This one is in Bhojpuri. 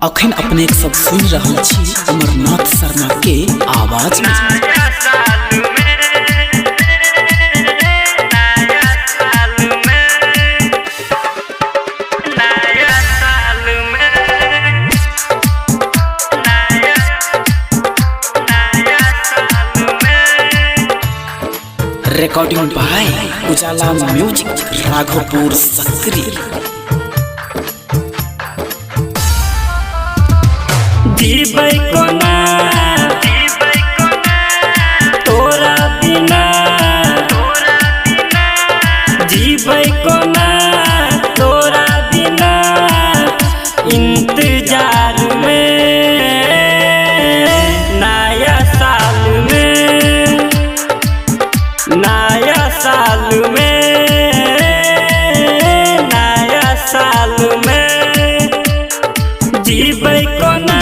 अखन अपने सब सुन रहल छी अमरनाथ शर्मा के आवाज में। रिकॉर्डिंग बाय उजाला म्यूजिक राघोपुर सक्री। जीबै कोना तोरा बिना, जीबै कोना तोरा बिना, इंतजार में नया साल में, नया साल में, नया साल में जीबै कोना